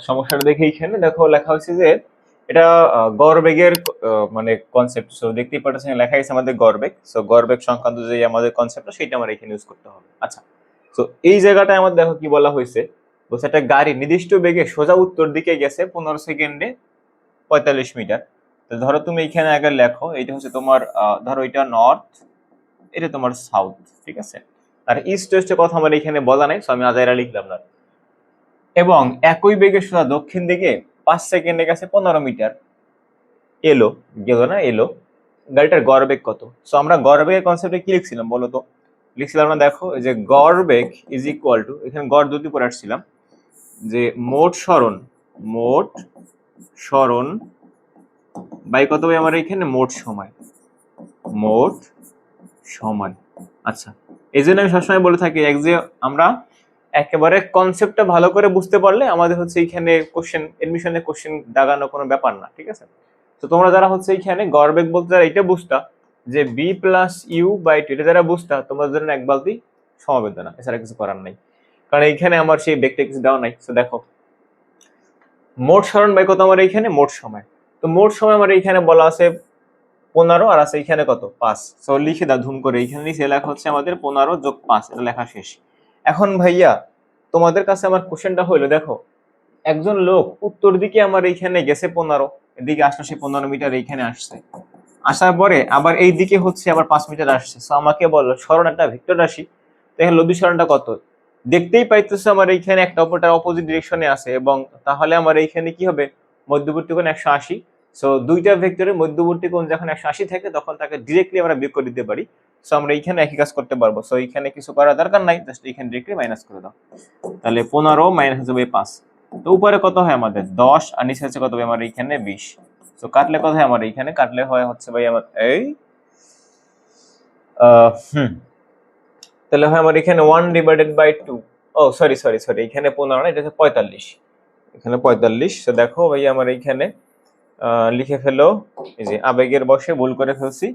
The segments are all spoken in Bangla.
সমস্যাটা দেখে এইখানে দেখো লেখা হয়েছে যে এটা গড় বেগের মানে কনসেপ্ট। সো দেখতেই পাচ্ছেন লেখা আছে আমাদের গড় বেগ। সো গড় বেগ সংক্রান্ত যে আমাদের কনসেপ্টটা সেটা আমরা এখানে ইউজ করতে হবে। আচ্ছা, তো এই জায়গাটায় আমাদের দেখো কি বলা হয়েছে, বলছে একটা গাড়ি নির্দিষ্ট বেগে সোজা উত্তর দিকে গেছে 15 সেকেন্ডে 45 মিটার। তো ধরো তুমি এখানে আগে লেখো, এটা হচ্ছে তোমার ধরো এটা নর্থ, এটা তোমার সাউথ, ঠিক আছে। আর ইস্ট ওয়েস্টের কথা আমার এখানে বলা নাই, সো আমি আজাইরা লিখলাম না। এবং একই বেগে সোজা দক্ষিণ দিকে 5 সেকেন্ডে গেছে 15 মিটার। এলো, গেল না, এলো। গাড়িটার গড় বেগ কত? সো আমরা গড় বেগের কনসেপ্টে কি লিখছিলাম বলো তো? লিখছিলাম না, দেখো এই যে গড় বেগ ইজ ইকুয়াল টু, এখানে গড় দুটি করে আসছিলাম, যে মোট সরণ বাই কত ভাই আমার এখানে মোট সময়। আচ্ছা, এই জন্য আমি সবসময় বলে থাকি যে আমরা একেবারে কনসেপ্টটা ভালো করে বুঝতে পারলে আমাদের হচ্ছে এইখানে কোশ্চেন, এডমিশনে কোশ্চেন দাগানো কোনো ব্যাপার না, ঠিক আছে। তো তোমরা যারা হচ্ছে এইখানে গড় বেগ বলতে যারা এটা বুঝতা যে B plus U by two, এটা যারা বুঝতা তোমাদের জন্য এক বালতি সমবেদনা, এছাড়া কিছু করার নাই, কারণ এইখানে আমার সেই বেগটা কিছু দেওয়া নাই। তো দেখো মোট সরণ বাই কত আমার এইখানে মোট সময়। তো মোট সময় আমার এইখানে বলা আছে 15 আর আছে এইখানে কত 5। সো লিখে দাও ধুম করে, এইখানে নিচে লেখা হচ্ছে আমাদের 15 যোগ 5, এটা লেখা শেষ। এখন ভাইয়া তোমাদের কাছে আমার কোশ্চেনটা হইলো, দেখো একজন লোক উত্তর দিকে আমার এইখানে গেছে 15, এদিকে আসলো সে 15 মিটার এইখানে আসছে, আসার পরে আবার এই দিকে হচ্ছে আবার 5 মিটার আসছে। সো আমাকে বলো সরণ একটা ভেক্টর রাশি, তাহলে লব্ধি সরণটা কত? দেখতেই পাইতেছো আমার এইখানে একটা অপরটার অপোজিট ডিরেকশনে আছে, এবং তাহলে আমার এইখানে কি হবে, মধ্যবর্তী কোণ 180। সো দুইটা ভেক্টরের মধ্যবর্তী কোণ যখন 180 থাকে তখন তাকে ডিরেক্টলি আমরা বিয়োগ করে দিতে পারি। সো আমরা এইখানে একই কাজ করতে পারবো। সো এইখানে কিছু করার দরকার নাই, জাস্ট এইখানে ডিরেক্টলি মাইনাস করে দাও। তাহলে 15 মাইনাস হচ্ছে 5। তো উপরে কত হয় আমাদের 10, আর নিচে হচ্ছে কত হবে আমার এইখানে 20। তো কাটলে কত হয় আমার এইখানে, কাটলে হয় হচ্ছে ভাই আমার এই তাহলে হয় আমার এখানে 1/2। ও সরি, এখানে 15 না, এটা হচ্ছে 45, এখানে 45। তো দেখো ভাই আমার এইখানে লিখে ফেলো, এই যে আবেগের বশে ভুল করে ফেলছি।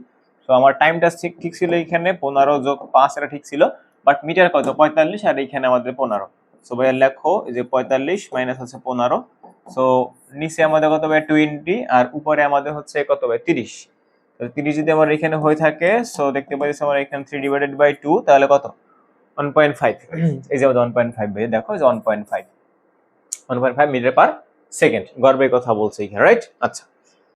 তো আমার টাইমটা ঠিক ছিল এইখানে 15 যোগ 5, এটা ঠিক ছিল, বাট মিটার কত 45, আর এইখানে আমাদের 15। সো ভাইয়া লেখো এই যে 45 মাইনাস হচ্ছে 15। সো নিচে আমাদের কত হবে 20, আর উপরে আমাদের হচ্ছে কত হবে 30। 30 যদি আমার এখানে হয়ে থাকে, সো দেখতে পাচ্ছি আমার এখানে 3/2, তাহলে কত 1.5। এই যে 1.5 ভাই, দেখো যে 1.5 মিটার পার সেকেন্ড গড় বেগের কথা বলছে এখানে, রাইট? আচ্ছা।